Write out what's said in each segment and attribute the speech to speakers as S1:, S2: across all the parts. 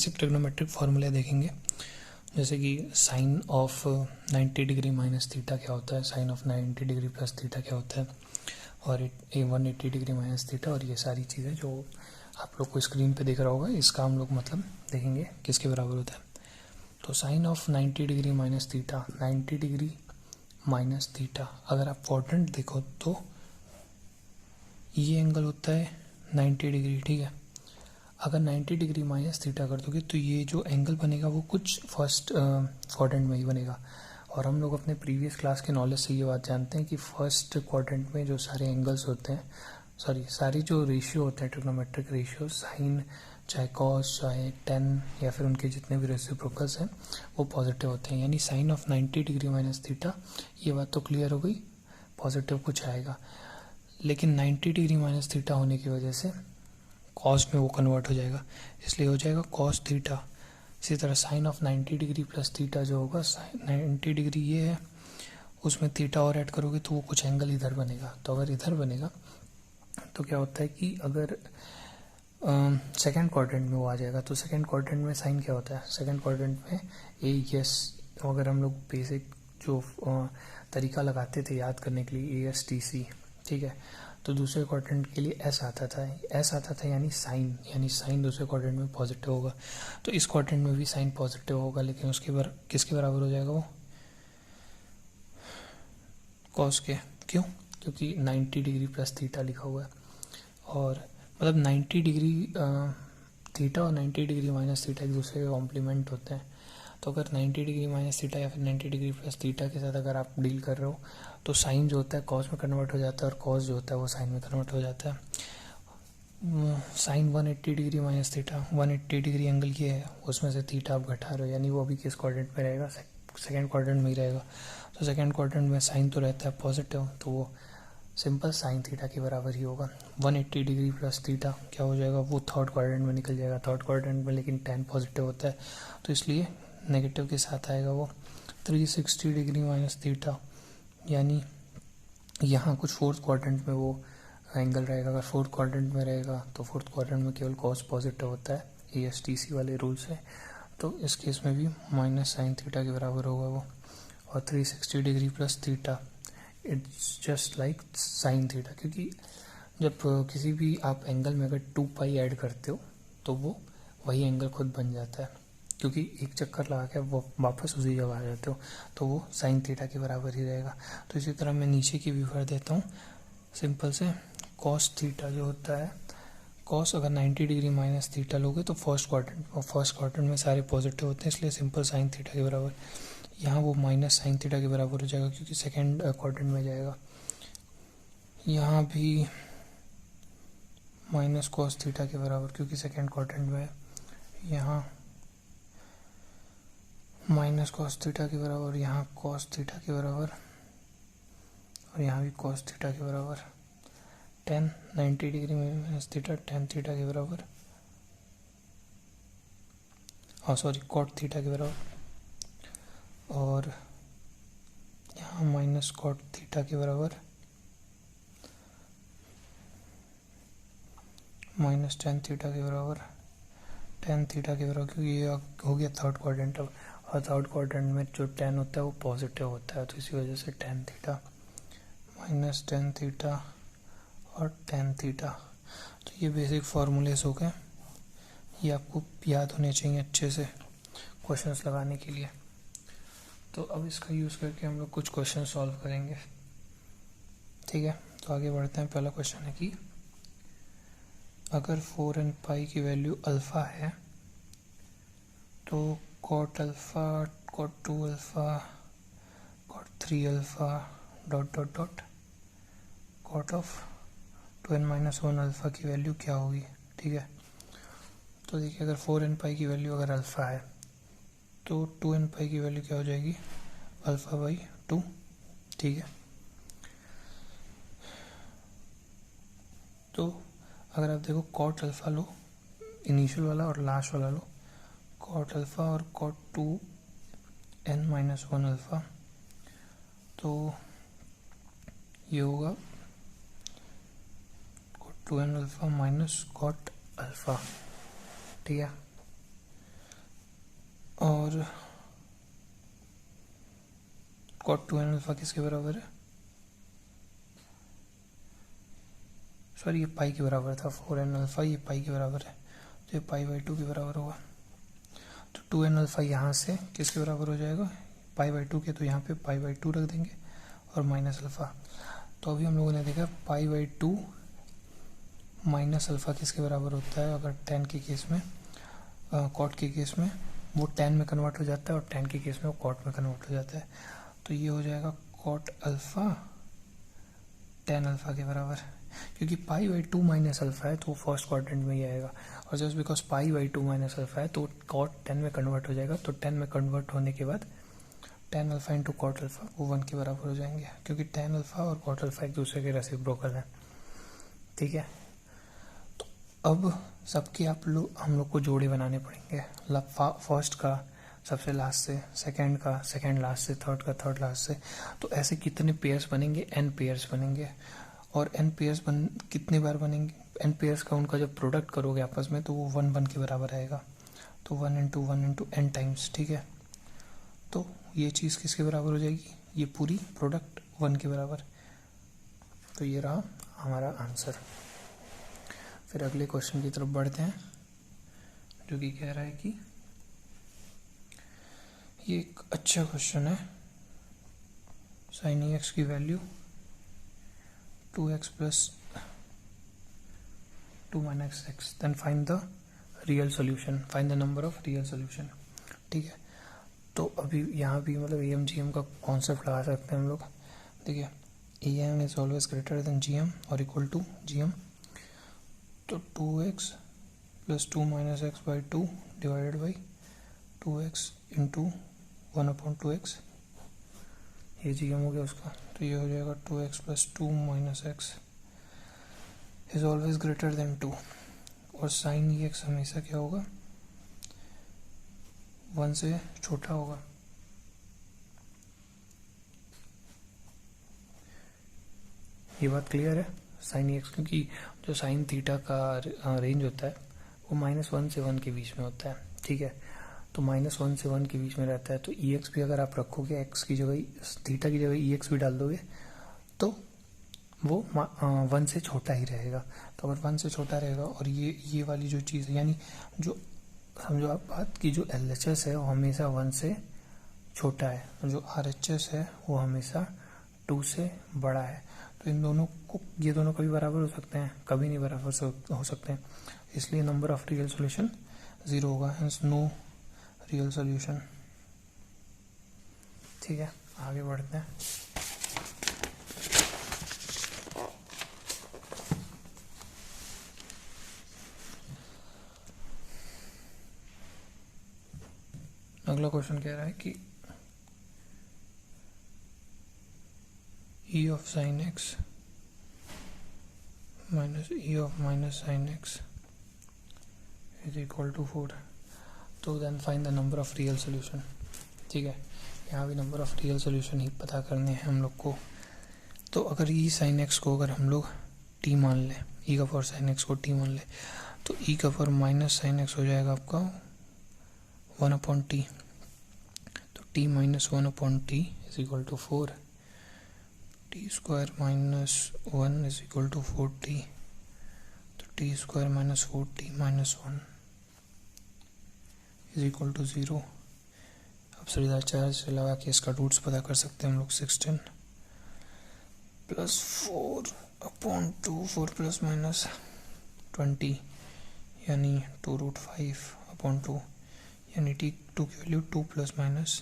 S1: Basic trigonometric फार्मूले देखेंगे, जैसे कि sine of 90 degree minus theta क्या होता है, sine of 90 degree plus theta क्या होता है, और 180 डिग्री माइनस थीटा, और ये सारी चीज़ें जो आप लोग को स्क्रीन पे दिख रहा होगा, इसका हम लोग मतलब देखेंगे किसके बराबर होता है। तो sine of 90 degree minus theta, 90 degree minus theta, अगर आप क्वाड्रेंट देखो तो ये एंगल होता है 90 डिग्री, ठीक है। अगर 90 डिग्री माइनस थीटा कर दोगे तो ये जो एंगल बनेगा वो कुछ फर्स्ट क्वाड्रेंट में ही बनेगा। और हम लोग अपने प्रीवियस क्लास के नॉलेज से ये बात जानते हैं कि फर्स्ट क्वाड्रेंट में जो सारे एंगल्स होते हैं, सारी जो रेशियो होते हैं ट्रिग्नोमेट्रिक रेशियो, साइन चाहे कॉस चाहे टेन या फिर उनके जितने भी रेसिप्रोकल्स हैं वो पॉजिटिव होते हैं। यानी sine of 90 degree minus theta, ये बात तो क्लियर हो गई, पॉजिटिव कुछ आएगा। लेकिन 90 डिग्री माइनस थीटा होने की वजह से कॉस में वो कन्वर्ट हो जाएगा, इसलिए हो जाएगा कॉस थीटा। इसी तरह sine of 90 degree plus theta जो होगा, 90 डिग्री ये है, उसमें थीटा और ऐड करोगे तो वो कुछ एंगल इधर बनेगा। तो अगर इधर बनेगा तो क्या होता है कि अगर सेकेंड क्वाड्रेंट में वो आ जाएगा, तो सेकेंड क्वाड्रेंट में साइन क्या होता है, सेकेंड क्वाड्रेंट में AES, अगर हम लोग बेसिक जो तरीका लगाते थे याद करने के लिए ASTC, ठीक है, तो दूसरे क्वाड्रेंट के लिए S आता था, यानी साइन दूसरे क्वाड्रेंट में पॉजिटिव होगा। तो इस क्वाड्रेंट में भी साइन पॉजिटिव होगा, लेकिन उसके किसके बराबर हो जाएगा वो, कॉस के। क्यों? क्योंकि 90 डिग्री प्लस थीटा लिखा हुआ है, और मतलब 90 डिग्री थीटा और 90 डिग्री माइनस थीटा एक दूसरे के कॉम्प्लीमेंट होते हैं। तो अगर 90 डिग्री माइनस थीटा या फिर 90 डिग्री प्लस थीटा के साथ अगर आप डील कर रहे हो तो साइन जो होता है कॉस में कन्वर्ट हो जाता है, और कॉस जो होता है वो साइन में कन्वर्ट हो जाता है। Sine 180 degree minus theta, 180 degree angle ये है, उसमें से थीटा आप घटा रहे हो, यानी वो अभी किस क्वाड्रेंट में रहेगा, सेकेंड क्वाड्रेंट में ही रहेगा। तो सेकेंड क्वाड्रेंट में साइन तो रहता है पॉजिटिव, तो वो सिंपल साइन थीटा के बराबर ही होगा। 180 डिग्री प्लस थीटा क्या हो जाएगा, वो थर्ड क्वाड्रेंट में निकल जाएगा, थर्ड क्वाड्रेंट में लेकिन tan पॉजिटिव होता है तो इसलिए नेगेटिव के साथ आएगा वो। 360 डिग्री माइनस थीटा, यानी यहाँ कुछ फोर्थ क्वाड्रेंट में वो एंगल रहेगा। अगर फोर्थ क्वाड्रेंट में रहेगा तो फोर्थ क्वाड्रेंट में केवल कॉस पॉजिटिव होता है ASTC वाले रूल से, तो इस केस में भी माइनस साइन थीटा के बराबर होगा वो। और 360 degree plus theta, it's just like sine theta, क्योंकि जब किसी भी आप एंगल में अगर 2 पाई ऐड करते हो तो वो वही एंगल खुद बन जाता है, क्योंकि एक चक्कर लगा के वो वापस उसी जगह आ जाते हो, तो वो साइन थीटा के बराबर ही रहेगा। तो इसी तरह मैं नीचे की भी भर देता हूँ सिंपल से, कॉस थीटा जो होता है, कॉस अगर 90 डिग्री माइनस थीटा लोगे तो फर्स्ट क्वाड्रेंट में सारे पॉजिटिव होते हैं, इसलिए सिंपल साइन थीटा के बराबर। यहाँ वो माइनस साइन थीटा के बराबर हो जाएगा क्योंकि सेकेंड क्वाड्रेंट में जाएगा। यहाँ भी माइनस कॉस थीटा के बराबर क्योंकि सेकेंड क्वाड्रेंट में है। यहाँ माइनस कॉस थीटा के बराबर, यहाँ कॉस थीटा के बराबर, और यहाँ भी कॉस थीटा के बराबर। 90 degree minus theta tan theta के बराबर, कॉट थीटा के बराबर, और यहाँ माइनस कॉट थीटा के बराबर, माइनस tan थीटा के बराबर, tan थीटा के बराबर, क्योंकि ये हो गया थर्ड क्वाड्रेंट। अब और थर्ड क्वाड्रेंट में जो tan होता है वो पॉजिटिव होता है, तो इसी वजह से tan theta, minus tan theta और tan थीटा। तो ये बेसिक फार्मूलेस हो गए, ये आपको याद होने चाहिए अच्छे से क्वेश्चंस लगाने के लिए। तो अब इसका यूज़ करके हम लोग कुछ क्वेश्चन सॉल्व करेंगे, ठीक है। तो आगे बढ़ते हैं। पहला क्वेश्चन है कि अगर 4n पाई की वैल्यू अल्फ़ा है तो cot alpha, cot 2 alpha, cot 3 alpha dot dot dot cot of 2n-1 alpha की वैल्यू क्या होगी, ठीक है। तो देखिए अगर 4n पाई की वैल्यू अगर अल्फ़ा है तो 2n पाई की वैल्यू क्या हो जाएगी, अल्फ़ा बाई 2, ठीक है। तो अगर आप देखो कॉट अल्फ़ा लो, इनिशियल वाला और लास्ट वाला लो, कॉट अल्फ़ा और कॉट 2n-1 अल्फ़ा, तो ये होगा cot 2n alpha minus cot alpha, ठीक है। और cot 2n अल्फा किसके बराबर है, सॉरी ये पाई के बराबर था, 4n अल्फा ये पाई के बराबर है, तो ये पाई बाई 2 के बराबर होगा। तो 2n अल्फा यहाँ से किसके बराबर हो जाएगा, पाई बाई 2 के, तो यहाँ पे पाई बाई 2 रख देंगे और माइनस अल्फा। तो अभी हम लोगों ने देखा पाई बाई 2 माइनस अल्फा किसके बराबर होता है, अगर 10 के केस में, कॉट के केस में वो 10 में कन्वर्ट हो जाता है और 10 के केस में वो कॉट में कन्वर्ट हो जाता है। तो ये हो जाएगा कॉट अल्फा 10 अल्फा के बराबर, क्योंकि पाई बाई 2 माइनस अल्फा है तो वो फर्स्ट क्वाड्रेंट में ही आएगा, और just because pi by 2 minus alpha है तो कॉट 10 में कन्वर्ट हो जाएगा। तो 10 में कन्वर्ट होने के बाद 10 अल्फा इंटू कॉट अल्फा वो 1 के बराबर हो जाएंगे, क्योंकि 10 अल्फा और कॉट अल्फा एक दूसरे के रेसिप्रोकल हैं। ठीक है, तो अब सबके हम लोग को जोड़े बनाने पड़ेंगे, फर्स्ट का सबसे लास्ट से, सेकंड का सेकंड लास्ट से, थर्ड का थर्ड लास्ट से। तो ऐसे कितने पेयर्स बनेंगे, n पेयर्स बनेंगे, और n पेयर्स कितने बार बनेंगे, n पेयर्स का उनका जब प्रोडक्ट करोगे आपस में तो वो 1 के बराबर आएगा, तो 1 इंटू n टाइम्स। ठीक है, तो ये चीज़ किसके बराबर हो जाएगी, ये पूरी प्रोडक्ट 1 के बराबर। तो ये रहा हमारा आंसर। फिर अगले क्वेश्चन की तरफ बढ़ते हैं, जो कि कह रहा है कि ये एक अच्छा क्वेश्चन है, साइन एक्स की value 2x plus 2 minus x, then find the real solution, find the number of real solution. ठीक है, तो अभी यहाँ भी मतलब AMGM का कॉन्सेप्ट लगा सकते हैं हम लोग। देखिए AM is always greater than GM और इक्वल टू GM, तो 2x plus 2 minus x by 2 divided by 2x into 1/2x, ये GM हो गया उसका, तो ये हो जाएगा 2x plus 2 minus x is always greater than 2, और साइन EX हमेशा क्या होगा, 1 से छोटा होगा। ये बात क्लियर है, साइन EX, क्योंकि जो साइन थीटा का रेंज होता है वो -1 से 1 के बीच में होता है। ठीक है, तो -1 से 1 के बीच में रहता है, तो EX भी अगर आप रखोगे x की जगह, थीटा की जगह EX भी डाल दोगे तो वो 1 से छोटा ही रहेगा। तो अगर 1 से छोटा रहेगा, और ये वाली जो चीज़ है, यानी जो समझो आप बात की, जो LHS है वो हमेशा 1 से छोटा है, और जो RHS है वो हमेशा 2 से बड़ा है। तो इन दोनों को, ये दोनों कभी बराबर हो सकते हैं, कभी नहीं बराबर हो सकते हैं, इसलिए नंबर ऑफ रियल सॉल्यूशन 0 होगा, हेंस नो रियल सॉल्यूशन। ठीक है, आगे बढ़ते हैं। अगला क्वेश्चन कह रहा है कि E of sin x minus E of minus sin x is equal to 4, तो then find the number of real solution. ठीक है, यहाँ भी नंबर ऑफ रियल सोल्यूशन ही पता करने हैं हम लोग को। तो अगर E sin x को अगर हम लोग t मान लें, E का पावर sin x को t मान लें, तो E का पावर माइनस sin x हो जाएगा आपका 1/t, तो t minus 1/t is equal to 4, t square minus 1 is equal to 4t, तो t square minus 4t minus 1 is equal to 0। अब सीधा से लगा के इसका रूट्स पता कर सकते हैं हम लोग। 16 प्लस 4/2, 4 प्लस माइनस 20 यानी 2√5/2, यानी t2 की वैल्यू 2 प्लस माइनस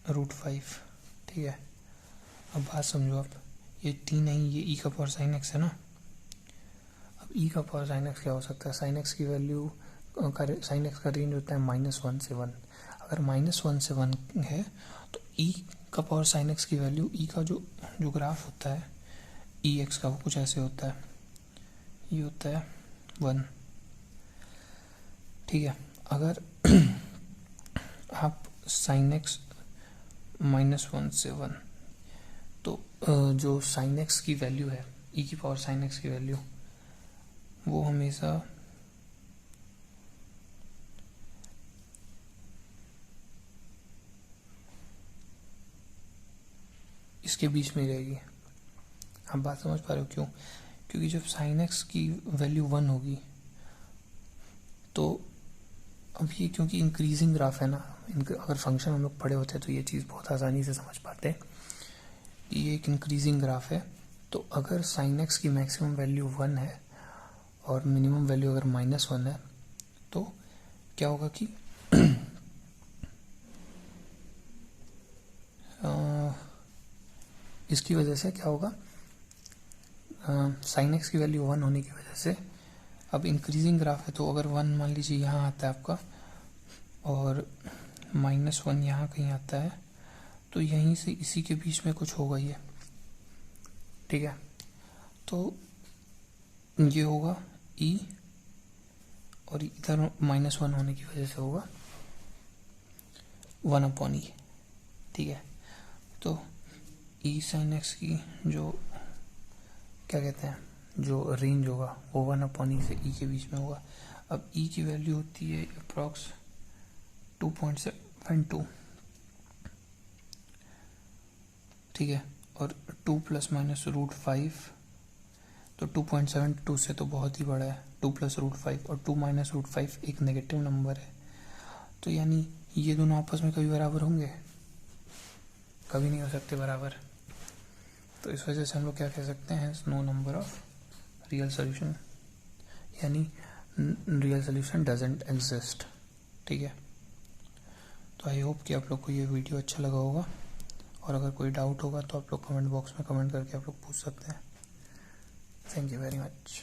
S1: √5। ठीक है, अब बात समझो आप, ये t नहीं, ये e का पावर साइन x है ना। अब e का पावर साइन x क्या हो सकता है, साइन x की वैल्यू साइन x का रेंज होता है -1 से 1। अगर -1 से 1 है तो e का पावर साइन x की वैल्यू, e का जो ग्राफ होता है ex का, वो कुछ ऐसे होता है, ये होता है 1। ठीक है, अगर आप साइन x -1 से 1, तो जो साइन x की वैल्यू है, e की पावर साइन x की वैल्यू, वो हमेशा इसके बीच में रहेगी। आप बात समझ पा रहे हो क्यों? क्योंकि जब साइन एक्स की वैल्यू 1 होगी तो अब ये क्योंकि इंक्रीजिंग ग्राफ है ना, अगर फंक्शन हम लोग पढ़े होते हैं तो ये चीज़ बहुत आसानी से समझ पाते हैं कि ये एक इंक्रीजिंग ग्राफ है। तो अगर साइन एक्स की मैक्सिमम वैल्यू 1 है और मिनिमम वैल्यू अगर -1 है तो क्या होगा कि इसकी वजह से क्या होगा, साइन एक्स की वैल्यू 1 होने की वजह से अब इंक्रीजिंग ग्राफ है, तो अगर 1 मान लीजिए यहाँ आता है आपका और -1 यहाँ कहीं आता है तो यहीं से इसी के बीच में कुछ होगा ये, ठीक है। तो ये होगा e और इधर -1 होने की वजह से होगा 1/e, ठीक है। तो e sin x की जो क्या कहते हैं, जो रेंज होगा वो 1/e से e के बीच में होगा। अब e की वैल्यू होती है अप्रॉक्स 2.72, ठीक है, और 2 ± √5, तो 2.72 से तो बहुत ही बड़ा है 2 + √5, और 2 - √5 एक नेगेटिव नंबर है। तो यानी ये दोनों आपस में कभी बराबर होंगे? कभी नहीं हो सकते बराबर। तो इस वजह से हम लोग क्या कह सकते हैं, no number of real solution, यानी रियल सोल्यूशन डजंट एग्जिस्ट, ठीक है। तो आई होप कि आप लोग को ये वीडियो अच्छा लगा होगा, और अगर कोई डाउट होगा तो आप लोग कमेंट बॉक्स में कमेंट करके आप लोग पूछ सकते हैं। Thank you very much.